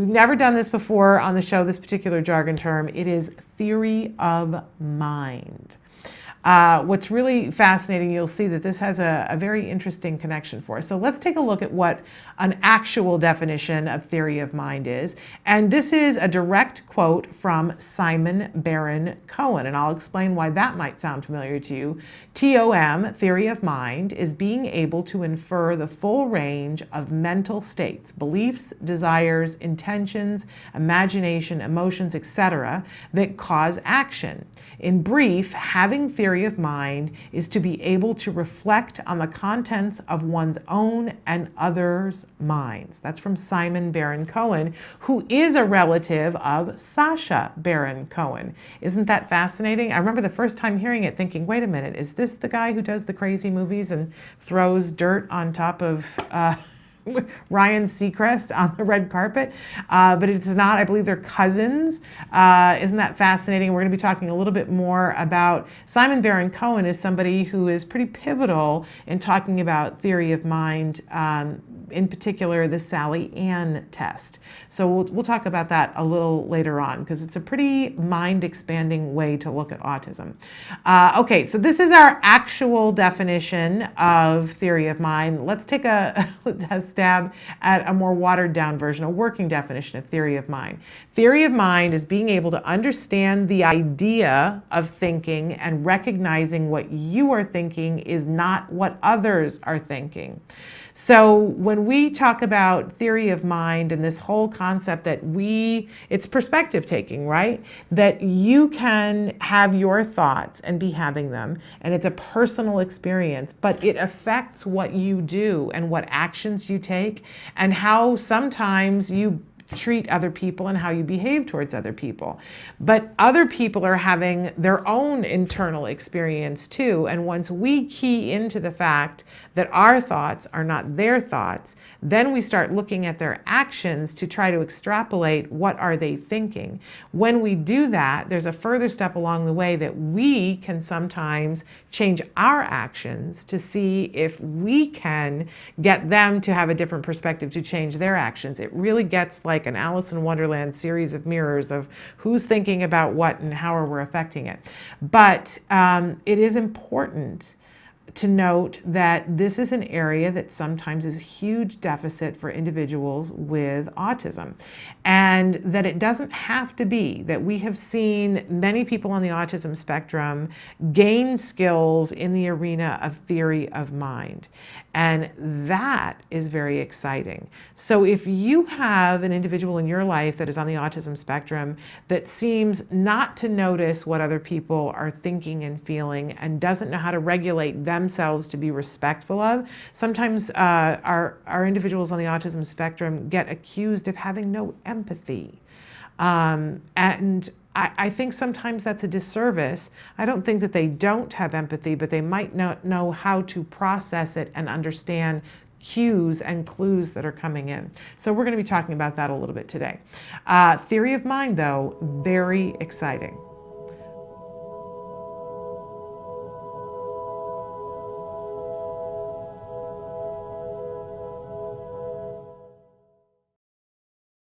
We've never done this before on the show, this particular jargon term. It is theory of mind. What's really fascinating, you'll see that this has a very interesting connection for us. So let's take a look at what an actual definition of theory of mind is. And this is a direct quote from Simon Baron-Cohen, and I'll explain why that might sound familiar to you. TOM, theory of mind, is being able to infer the full range of mental states, beliefs, desires, intentions, imagination, emotions, etc., that cause action. In brief, having theory of mind is to be able to reflect on the contents of one's own and others' minds. That's from Simon Baron-Cohen, who is a relative of Sacha Baron Cohen. Isn't that fascinating? I remember the first time hearing it thinking, wait a minute, is this the guy who does the crazy movies and throws dirt on top of Ryan Seacrest on the red carpet? But it's not. I believe they're cousins. Isn't that fascinating? We're going to be talking a little bit more about Simon Baron-Cohen is somebody who is pretty pivotal in talking about theory of mind, in particular the Sally Ann test. So we'll talk about that a little later on because it's a pretty mind-expanding way to look at autism. Okay, so this is our actual definition of theory of mind. Let's take a stab at a more watered down version, a working definition of theory of mind. Theory of mind is being able to understand the idea of thinking and recognizing what you are thinking is not what others are thinking. So when we talk about theory of mind and this whole concept that it's perspective taking, right? That you can have your thoughts and be having them, and it's a personal experience, but it affects what you do and what actions you take and how sometimes you treat other people and how you behave towards other people. But other people are having their own internal experience too. And once we key into the fact that our thoughts are not their thoughts, then we start looking at their actions to try to extrapolate what are they thinking. When we do that, there's a further step along the way that we can sometimes change our actions to see if we can get them to have a different perspective to change their actions. It really gets like an Alice in Wonderland series of mirrors of who's thinking about what and how are we affecting it. But it is important to note that this is an area that sometimes is a huge deficit for individuals with autism, and that it doesn't have to be. That we have seen many people on the autism spectrum gain skills in the arena of theory of mind, and that is very exciting. So if you have an individual in your life that is on the autism spectrum that seems not to notice what other people are thinking and feeling and doesn't know how to regulate themselves to be respectful of, sometimes our individuals on the autism spectrum get accused of having no empathy. And I think sometimes that's a disservice. I don't think that they don't have empathy, but they might not know how to process it and understand cues and clues that are coming in. So we're going to be talking about that a little bit today. Theory of mind, though, very exciting.